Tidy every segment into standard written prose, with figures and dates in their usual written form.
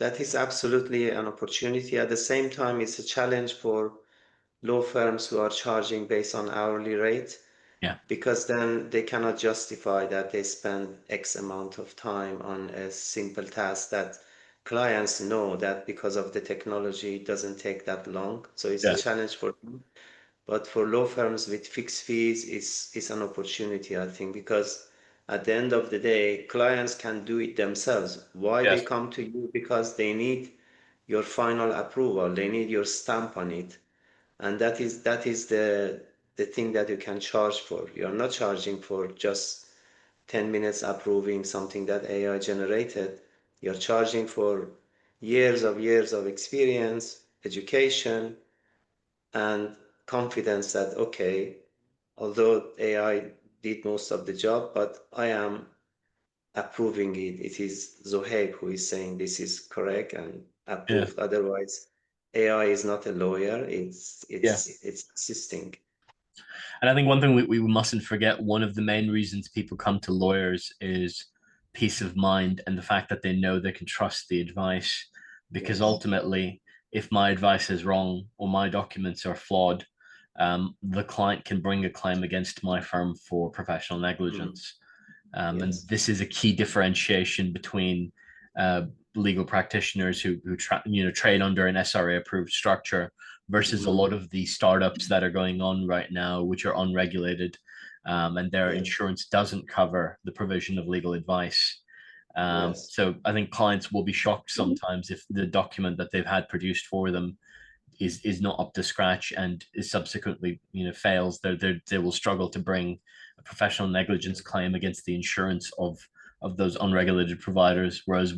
That is absolutely an opportunity. At the same time, it's a challenge for law firms who are charging based on hourly rate, Yeah. because then they cannot justify that they spend X amount of time on a simple task that clients know that because of the technology it doesn't take that long. So it's a Yes. challenge for them. But for law firms with fixed fees, it's an opportunity, I think, because at the end of the day, clients can do it themselves. Why they Yes. come to you? Because they need your final approval. They need your stamp on it. And that is the thing that you can charge for. You're not charging for just 10 minutes approving something that AI generated. You're charging for years of experience, education, and confidence that, okay, although AI did most of the job, but I am approving it. It is Zohaib who is saying this is correct and Yes. approved. Otherwise, AI is not a lawyer. It's Yeah. it's it's assisting. And I think one thing we mustn't forget, one of the main reasons people come to lawyers is peace of mind and the fact that they know they can trust the advice. Because Yes. ultimately, if my advice is wrong or my documents are flawed, the client can bring a claim against my firm for professional Mm, negligence. And yes. this is a key differentiation between uh, legal practitioners who trade under an SRA approved structure versus a Mm, lot of the startups that are going on right now, which are unregulated, and their yes. insurance doesn't cover the provision of legal advice. Yes. So I think clients will be shocked sometimes if the document that they've had produced for them is not up to scratch and is subsequently fails. They will struggle to bring a professional negligence claim against the insurance of those unregulated providers, whereas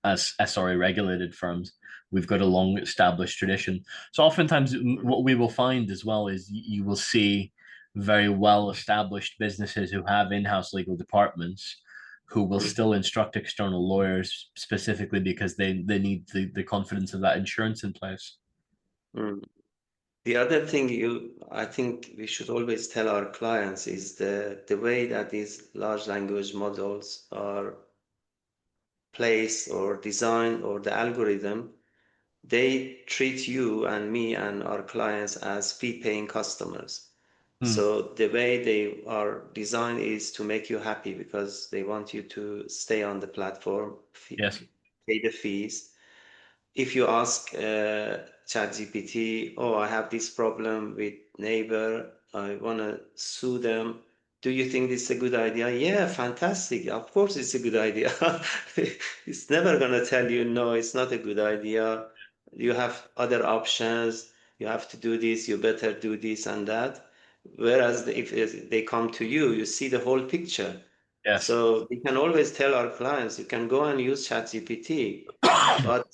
as SRA regulated firms, we've got a long established tradition. So oftentimes Mm, what we will find as well is you will see very well established businesses who have in-house legal departments who will mm, still instruct external lawyers specifically because they need the confidence of that insurance in place. mm. The other thing I think we should always tell our clients is the way that these large language models are placed or designed, or the algorithm, they treat you and me and our clients as fee-paying customers. Hmm. So the way they are designed is to make you happy because they want you to stay on the platform, Yes. pay the fees. If you ask ChatGPT, oh, I have this problem with neighbor, I want to sue them. Do you think this is a good idea? Yeah, fantastic. Of course, it's a good idea. It's never going to tell you, no, it's not a good idea. You have other options. You have to do this. You better do this and that. Whereas if they come to you, you see the whole picture. Yes. So we can always tell our clients, you can go and use ChatGPT, but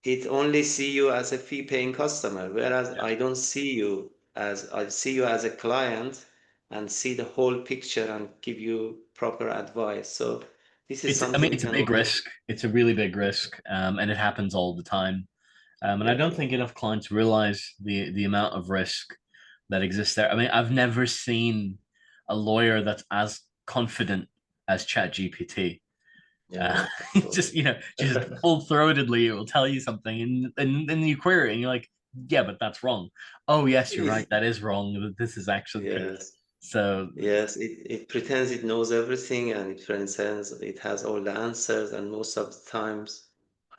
it only see you as a fee paying customer, whereas Yeah. I see you as a client and see the whole picture and give you proper advice. So this is I mean, something we it's a can big always, risk. It's a really big risk, and it happens all the time. And I yeah. don't think enough clients realize the amount of risk that exists there. I mean, I've never seen a lawyer that's as confident as ChatGPT. Uh, Yeah, just totally. just full throatedly, it will tell you something, and then you query it, and you're like, yeah, but that's wrong. Oh, yes, you're right. That is wrong. This is actually the case. Yes, So yes, it pretends it knows everything and it pretends it has all the answers, and most of the times,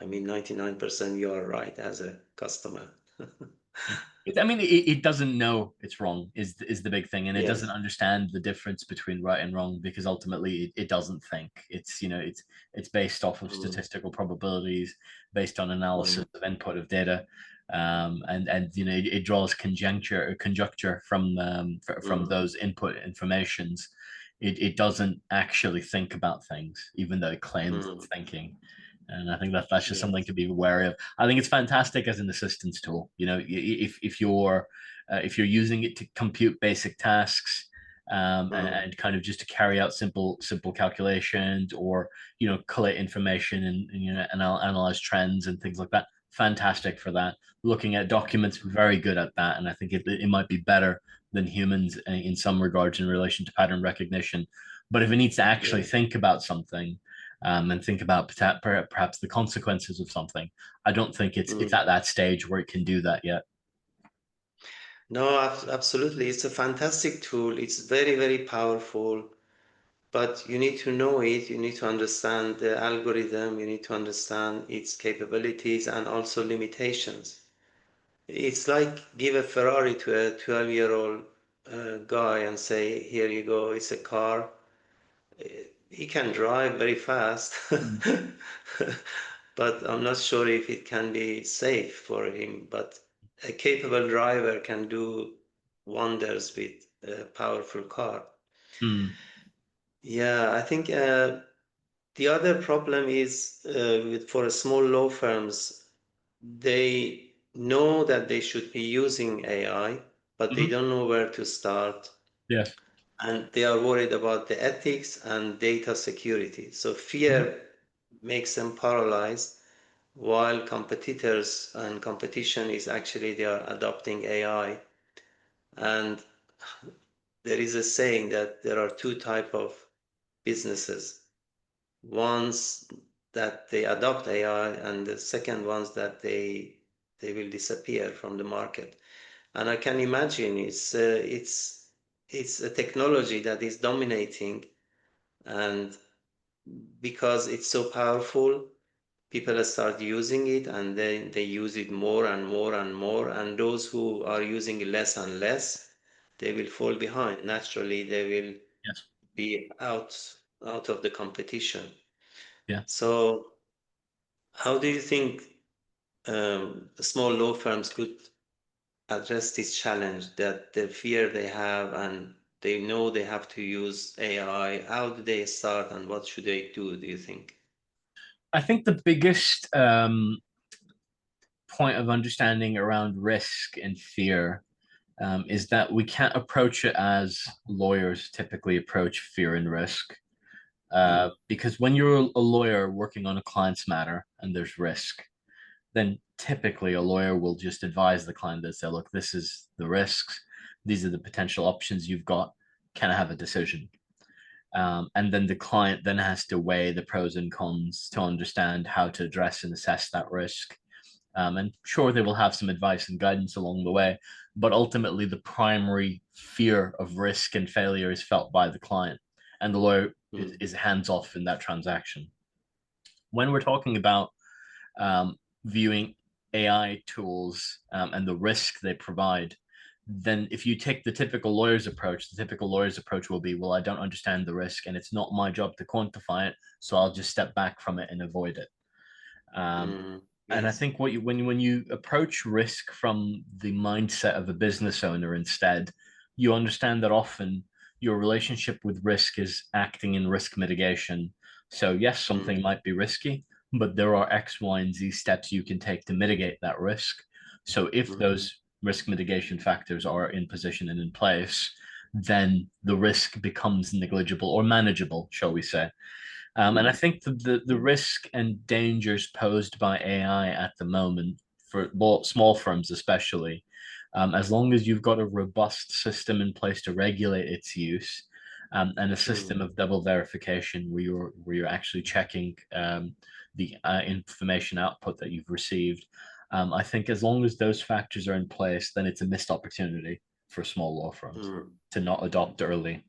I mean, 99% you are right as a customer. I mean, it doesn't know it's wrong is the big thing, and it doesn't Yes. understand the difference between right and wrong because ultimately it doesn't think. It's based off of Mm, statistical probabilities, based on analysis mm, of input of data, and it draws conjecture from mm, those input informations. It doesn't actually think about things, even though it claims mm. it's thinking. And I think that's just something Yes. to be wary of. I think it's fantastic as an assistance tool. If you're using it to compute basic tasks, Mm, and kind of just to carry out simple calculations, or collate information and analyze trends and things like that. Fantastic for that. Looking at documents, very good at that, and I think it might be better than humans in some regards in relation to pattern recognition. But if it needs to actually yeah. think about something, and think about perhaps the consequences of something. I don't think it's Mm. at that stage where it can do that yet. No, absolutely. It's a fantastic tool. It's very, very powerful, but you need to know it. You need to understand the algorithm. You need to understand its capabilities and also limitations. It's like give a Ferrari to a 12-year-old guy and say, here you go, it's a car. He can drive very fast, Mm. but I'm not sure if it can be safe for him. But a capable driver can do wonders with a powerful car. Mm. Yeah, I think the other problem is for small law firms, they know that they should be using AI, but they Hmm. don't know where to start. Yes. And they are worried about the ethics and data security. So Hmm. fear makes them paralyzed, while competitors and competition is actually they are adopting AI. And there is a saying that there are two type of businesses. Ones that they adopt AI, and the second ones that they will disappear from the market. And I can imagine it's a technology that is dominating, and because it's so powerful, people start using it, and then they use it more and more and more. And those who are using it less and less, they will fall behind. Naturally, they will Yes. be out of the competition. Yeah. So, how do you think small law firms could address this challenge that the fear they have and they know they have to use AI? How do they start and what should they do you think? I think the biggest point of understanding around risk and fear is that we can't approach it as lawyers typically approach fear and risk. Mm, Because when you're a lawyer working on a client's matter and there's risk, then typically a lawyer will just advise the client that say, look, this is the risks, these are the potential options you've got. Can I have a decision? And then the client then has to weigh the pros and cons to understand how to address and assess that risk. And sure, they will have some advice and guidance along the way, but ultimately the primary fear of risk and failure is felt by the client, and the lawyer mm, is hands off in that transaction. When we're talking about viewing AI tools and the risk they provide, then if you take the typical lawyer's approach will be, well, I don't understand the risk and it's not my job to quantify it, so I'll just step back from it and avoid it. Um, and I yes. think when you approach risk from the mindset of a business owner instead, you understand that often your relationship with risk is acting in risk mitigation. So yes, Mm, something might be risky, but there are X, Y, and Z steps you can take to mitigate that risk. So if mm, those risk mitigation factors are in position and in place, then the risk becomes negligible or manageable, shall we say. And I mm, think the risk and dangers posed by AI at the moment for small firms, especially, as long as you've got a robust system in place to regulate its use, and a mm, system of double verification where you're actually checking the information output that you've received, I think as long as those factors are in place, then it's a missed opportunity for small law firms mm, to not adopt early.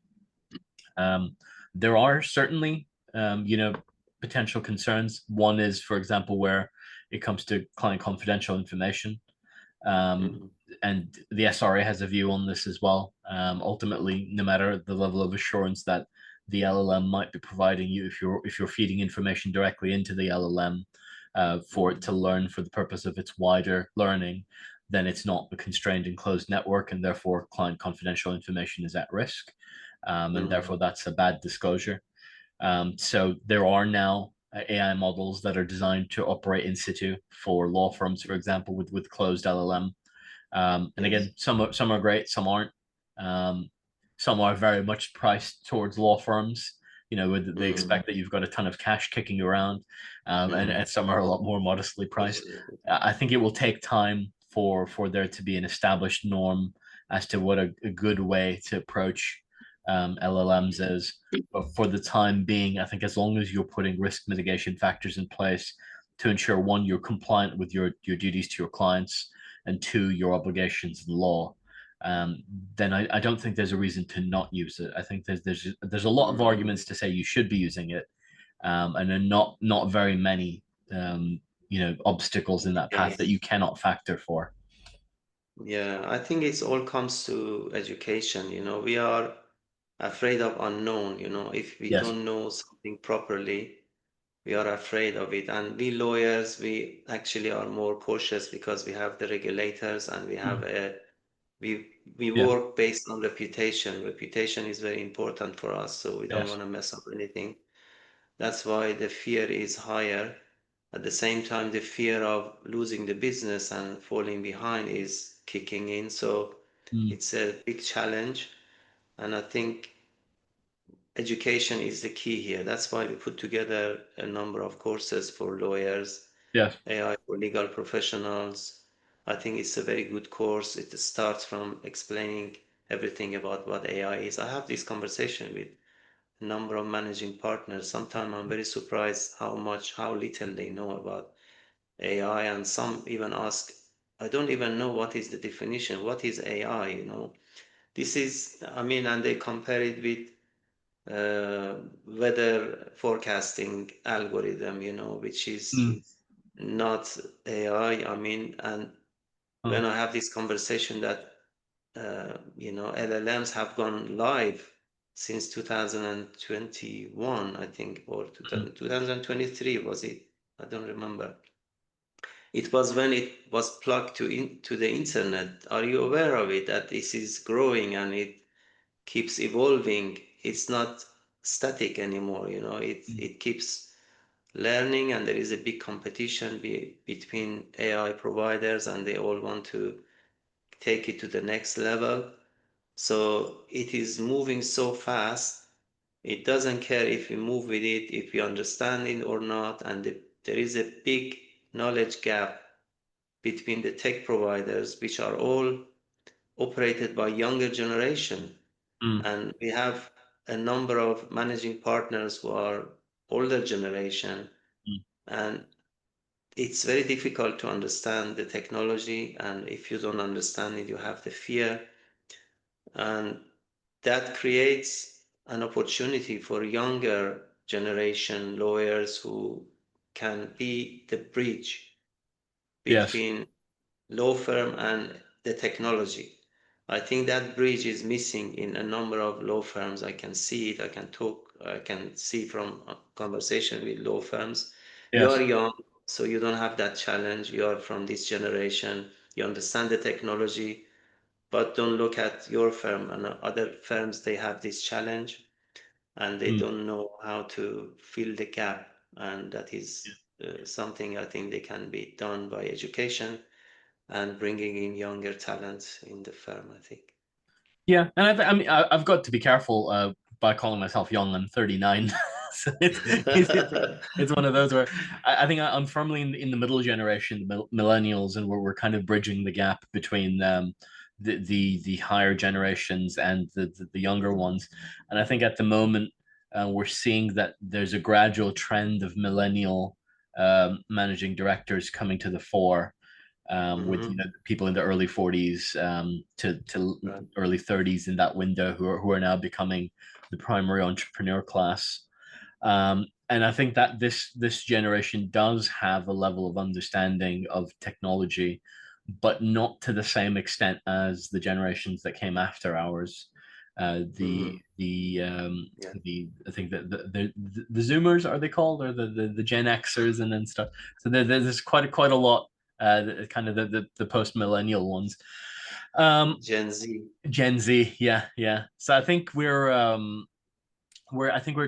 Um, there are certainly, potential concerns. One is, for example, where it comes to client confidential information. Um, mm, and the SRA has a view on this as well. Ultimately, no matter the level of assurance that the LLM might be providing you, if you're feeding information directly into the LLM for it mm, to learn for the purpose of its wider learning, then it's not a constrained and closed network, and therefore client confidential information is at risk, and mm, therefore that's a bad disclosure. So there are now AI models that are designed to operate in situ for law firms, for example, with closed LLM. And yes. again, some are great, some aren't. Um, some are very much priced towards law firms. They Mm, expect that you've got a ton of cash kicking around, and mm, some are a lot more modestly priced. absolutely. I think it will take time for there to be an established norm as to what a good way to approach LLMs is. But for the time being, I think as long as you're putting risk mitigation factors in place to ensure one, you're compliant with your duties to your clients, and two, your obligations in law, um, then I don't think there's a reason to not use it. I think there's a lot of Mm, arguments to say you should be using it, and then not very many obstacles in that path that yes. you cannot factor for. Yeah, I think it's all comes to education. We are afraid of unknown. If we Yes. don't know something properly, we are afraid of it. And we lawyers, we actually are more cautious because we have the regulators and we have Mm. we Yeah. work based on reputation. Reputation is very important for us, so we don't Yes. want to mess up anything. That's why the fear is higher. At the same time, the fear of losing the business and falling behind is kicking in. So Mm. it's a big challenge. And I think education is the key here. That's why we put together a number of courses for lawyers, Yes. AI for legal professionals. I think it's a very good course. It starts from explaining everything about what AI is. I have this conversation with a number of managing partners. Sometimes I'm very surprised how little they know about AI, and some even ask, I don't even know what is the definition. What is AI? This is, I mean, and they compare it with weather forecasting algorithm, which is Mm. not AI. I mean, and when Oh. I have this conversation that LLMs have gone live since 2021, I think, or Mm. 2023 was it? I don't remember. It was when it was plugged to the internet. Are you aware of it, that this is growing and it keeps evolving? It's not static anymore, it Mm. it keeps learning, and there is a big competition between AI providers, and they all want to take it to the next level. So it is moving so fast. It doesn't care if we move with it, if we understand it or not, and there is a big knowledge gap between the tech providers, which are all operated by younger generation. Mm. And we have a number of managing partners who are older generation, Mm. and it's very difficult to understand the technology. And if you don't understand it, you have the fear, and that creates an opportunity for younger generation lawyers who can be the bridge Yes. between law firm and the technology. I think that bridge is missing in a number of law firms. I can see it. I can see from a conversation with law firms. You are Yes. young, so you don't have that challenge. You are from this generation. You understand the technology, but don't look at your firm and other firms. They have this challenge and they Mm. don't know how to fill the gap. And that is something I think they can be done by education and bringing in younger talents in the firm, I think. Yeah, and I mean, I've got to be careful by calling myself young. I'm 39, so it's one of those where I think I'm firmly in the middle generation, the millennials, and we're kind of bridging the gap between the higher generations and the younger ones. And I think at the moment we're seeing that there's a gradual trend of millennial managing directors coming to the fore, with Mm-hmm. people in the early 40s to Right. early 30s in that window who are now becoming the primary entrepreneur class. And I think that this generation does have a level of understanding of technology, but not to the same extent as the generations that came after ours. Mm-hmm. Yeah. The I think that the Zoomers, are they called, or the Gen Xers and then stuff. So there's quite a lot, kind of the post millennial ones. Um, Gen Z. Gen Z, yeah, yeah. So I think we're a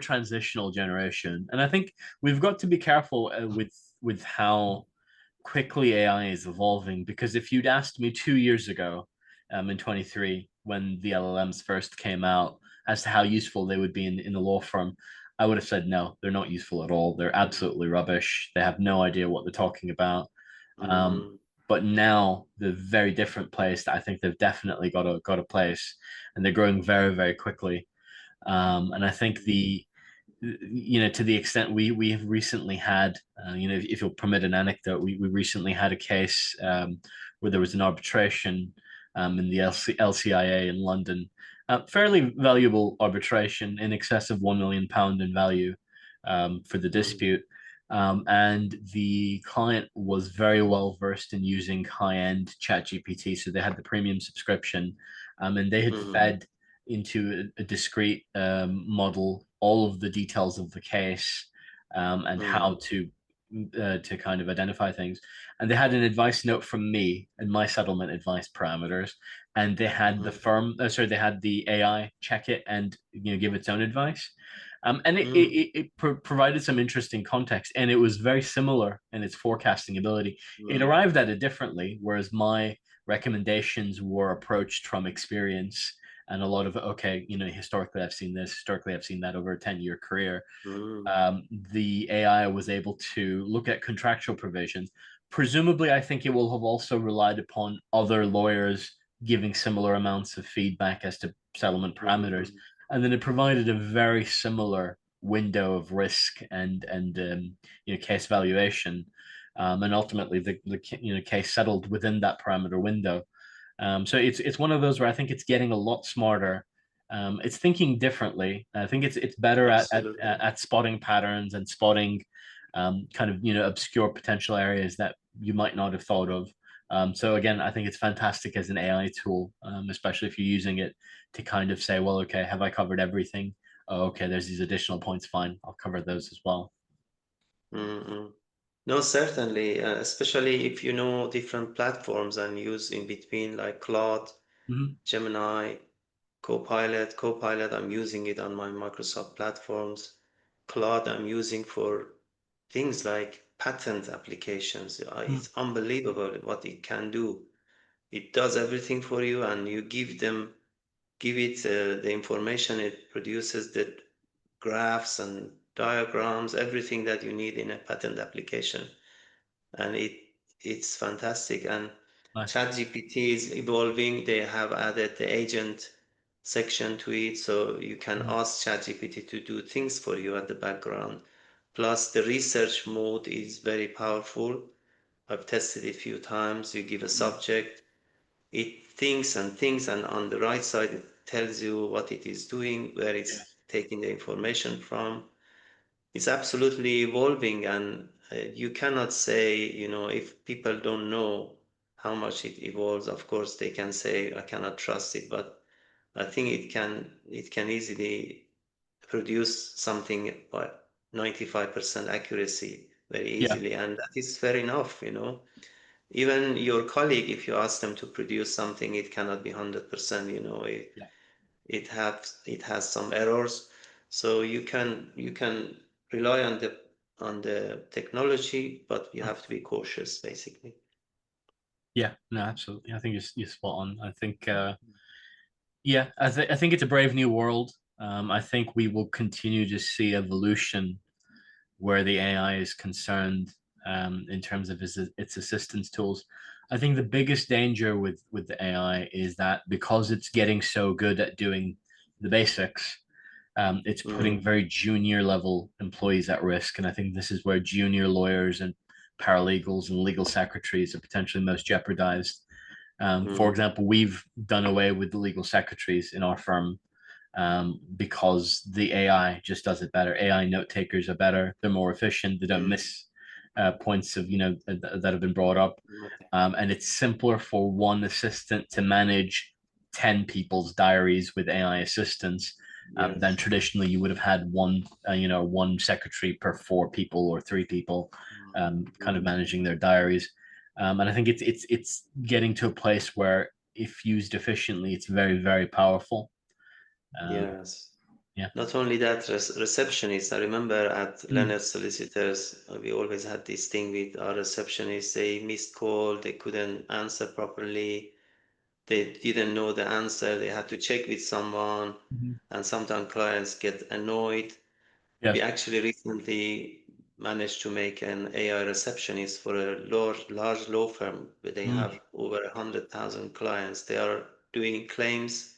transitional generation, and I think we've got to be careful with how quickly AI is evolving. Because if you'd asked me 2 years ago, in 23, when the LLMs first came out, as to how useful they would be in the law firm, I would have said no, they're not useful at all. They're absolutely rubbish. They have no idea what they're talking about. Um, Mm-hmm. but now they're very different place. I think they've definitely got a place, and they're growing very, very quickly. And I think to the extent we have recently had, if you'll permit an anecdote, we recently had a case where there was an arbitration in the LCIA in London, fairly valuable arbitration in excess of £1 million in value for the Mm, dispute. And the client was very well versed in using high-end ChatGPT, so they had the premium subscription, and they had mm, fed into a discrete model all of the details of the case, and how mm, to kind of identify things. And they had an advice note from me and my settlement advice parameters, and they had the mm, they had the AI check it and give its own advice. And mm, it provided some interesting context, and it was very similar in its forecasting ability. It mm, arrived at it differently, whereas my recommendations were approached from experience and a lot of, okay, historically I've seen this, historically I've seen that over a 10-year career. mm, The AI was able to look at contractual provisions. Presumably, I think it will have also relied upon other lawyers giving similar amounts of feedback as to settlement parameters, mm, and then it provided a very similar window of risk and case valuation, and ultimately the case settled within that parameter window. So it's one of those where I think it's getting a lot smarter. It's thinking differently. I think it's better absolutely. at spotting patterns and spotting kind of obscure potential areas that you might not have thought of. So again, I think it's fantastic as an AI tool, especially if you're using it to kind of say, well, okay, have I covered everything? Oh, okay, there's these additional points. Fine, I'll cover those as well. Mm-mm. No, certainly, especially if you know different platforms and use in between like Claude, Mhm. Gemini, Copilot, I'm using it on my Microsoft platforms. Claude, I'm using for things like patent applications. Mhm. It's unbelievable what it can do. It does everything for you, and you give it the information. It produces the graphs and diagrams, everything that you need in a patent application, and it's fantastic. And Nice. ChatGPT is evolving. They have added the agent section to it, so you can Mhm. ask ChatGPT to do things for you at the background. Plus, the research mode is very powerful. I've tested it a few times. You give a subject, it thinks, and on the right side, it tells you what it is doing, where it's Yes. taking the information from. It's absolutely evolving, and you cannot say, if people don't know how much it evolves, of course they can say, I cannot trust it, but I think it can easily produce something by 95% accuracy very Yeah. easily, and that is fair enough. Even your colleague, if you ask them to produce something, it cannot be 100%, Yeah. it has some errors. So you can rely on the technology, but you have to be cautious, basically. Yeah, no, absolutely. I think you're spot on. I think, yeah, I think it's a brave new world. I think we will continue to see evolution where the AI is concerned, in terms of its assistance tools. I think the biggest danger with the AI is that because it's getting so good at doing the basics, it's putting Mm, very junior level employees at risk. And I think this is where junior lawyers and paralegals and legal secretaries are potentially most jeopardized. For mm, example, we've done away with the legal secretaries in our firm, because the AI just does it better. AI note takers are better. They're more efficient. They don't mm, miss points that have been brought up, okay. and it's simpler for one assistant to manage 10 people's diaries with AI assistance, than Yes. traditionally you would have had one secretary per 4 people or 3 people, Mm, kind of mm, managing their diaries. And I think it's getting to a place where if used efficiently, it's very, very powerful. Um, yes. yeah. Not only that, receptionists. I remember at Mm, Leonard Solicitors, we always had this thing with our receptionists. They missed call, they couldn't answer properly, they didn't know the answer, they had to check with someone, mhm. and sometimes clients get annoyed. We Yes. actually recently managed to make an AI receptionist for a large law firm where they Mm, have over 100,000 clients. They are doing claims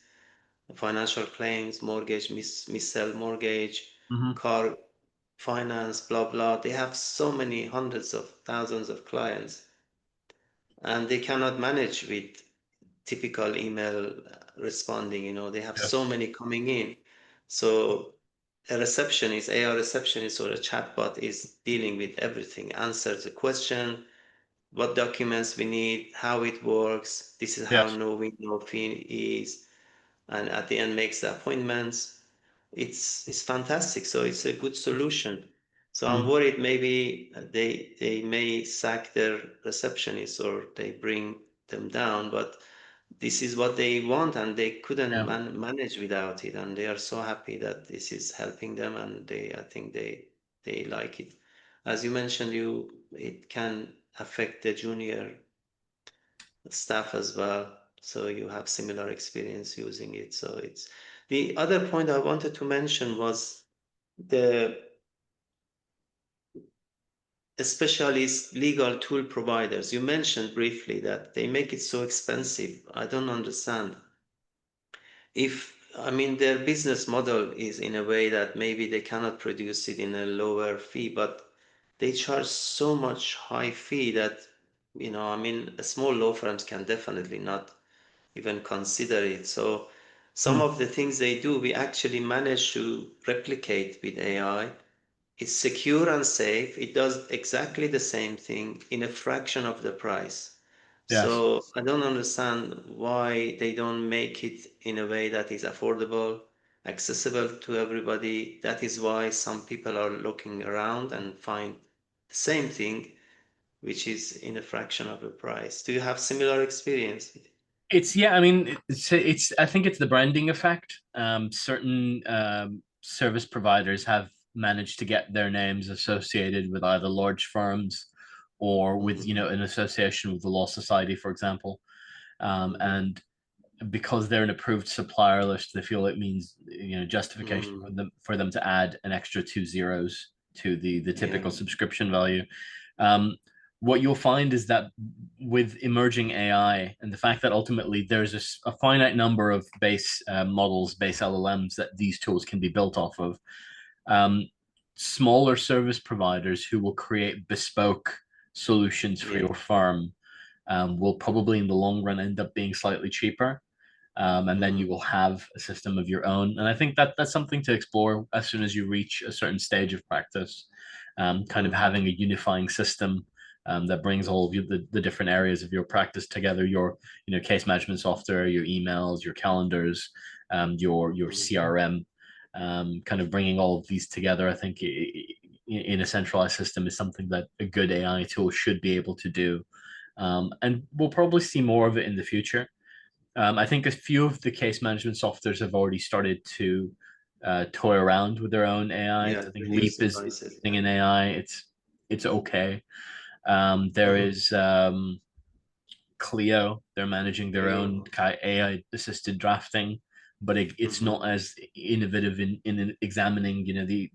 financial claims, mortgage, mis-sell mortgage, Mm-hmm. car finance, blah, blah. They have so many hundreds of thousands of clients, and they cannot manage with typical email responding. They have so Yes. many coming in. So a receptionist, AI receptionist or a chatbot is dealing with everything, answers the question, what documents we need, how it works, this is how Yes. no fee is, and at the end makes the appointments. It's fantastic. So it's a good solution. So I'm Mm. worried maybe they may sack their receptionists or they bring them down, but this is what they want and they couldn't Yeah. manage without it, and they are so happy that this is helping them, and I think they like it. As you mentioned, it can affect the junior staff as well, so you have similar experience using it. So it's the other point I wanted to mention was the especially legal tool providers. You mentioned briefly that they make it so expensive. I don't understand. If, I mean, their business model is in a way that maybe they cannot produce it in a lower fee, but they charge so much high fee that, I mean, a small law firms can definitely not even consider it. So some Mm. of the things they do, we actually manage to replicate with AI. It's secure and safe. It does exactly the same thing in a fraction of the price. Yes. So I don't understand why they don't make it in a way that is affordable, accessible to everybody. That is why some people are looking around and find the same thing, which is in a fraction of the price. Do you have similar experience with it? It's yeah. I mean, it's. I think it's the branding effect. Certain service providers have managed to get their names associated with either large firms or with Mhm, an association with the law society, for example. mhm, And because they're an approved supplier list, they feel it means justification mhm. for them to add an extra two zeros to the Yeah, typical subscription value. Um, what you'll find is that with emerging AI and the fact that ultimately there's a finite number of base models, base LLMs that these tools can be built off of, um, smaller service providers who will create bespoke solutions for yeah. your firm will probably in the long run end up being slightly cheaper. And then you Mhm, will have a system of your own. And I think that that's something to explore as soon as you reach a certain stage of practice, kind of mhm, having a unifying system that brings all of the different areas of your practice together, your case management software, your emails, your calendars, your mhm. CRM, kind of bringing all of these together. I think in a centralized system is something that a good AI tool should be able to do. And we'll probably see more of it in the future. I think a few of the case management softwares have already started to toy around with their own AIs. Yeah, I think reduce Leap the is prices. using Yeah. an AI. It's okay. There Mhm. is Clio. They're managing their own Cleo. AI assisted drafting, but it's Mhm, not as innovative in examining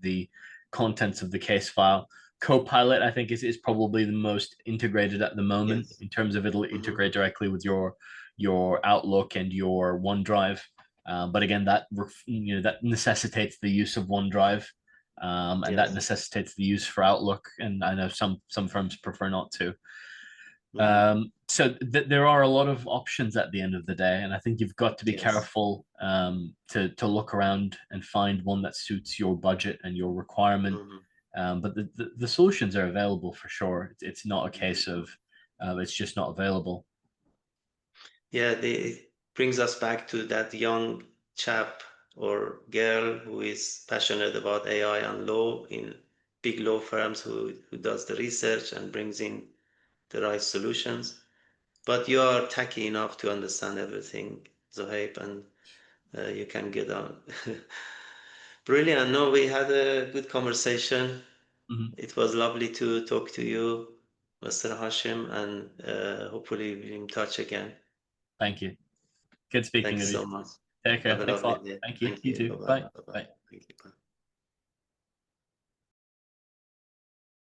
the contents of the case file. Copilot, I think, is probably the most integrated at the moment yes. in terms of it'll Mhm, integrate directly with your Outlook and your OneDrive. But again, that necessitates the use of OneDrive, and that yes. necessitates the use for Outlook. And I know some firms prefer not to. Mhm, So there are a lot of options at the end of the day, and I think you've got to be yes. careful to look around and find one that suits your budget and your requirement. Mhm, But the solutions are available for sure. It's not a case mhm. of it's just not available. Yeah, it brings us back to that young chap or girl who is passionate about AI and law in big law firms who does the research and brings in the right solutions. But you are tacky enough to understand everything, Zohaib, and you can get on. Brilliant. No, we had a good conversation. Mhm. It was lovely to talk to you, Mr. Hashim, and hopefully we'll be in touch again. Thank you. Good speaking Thanks with you. so much. Take care. Have a Thanks a lovely lot. day. Thank you. Thank You you. too. Bye-bye. Bye. Bye-bye. Bye. Thank you. Bye.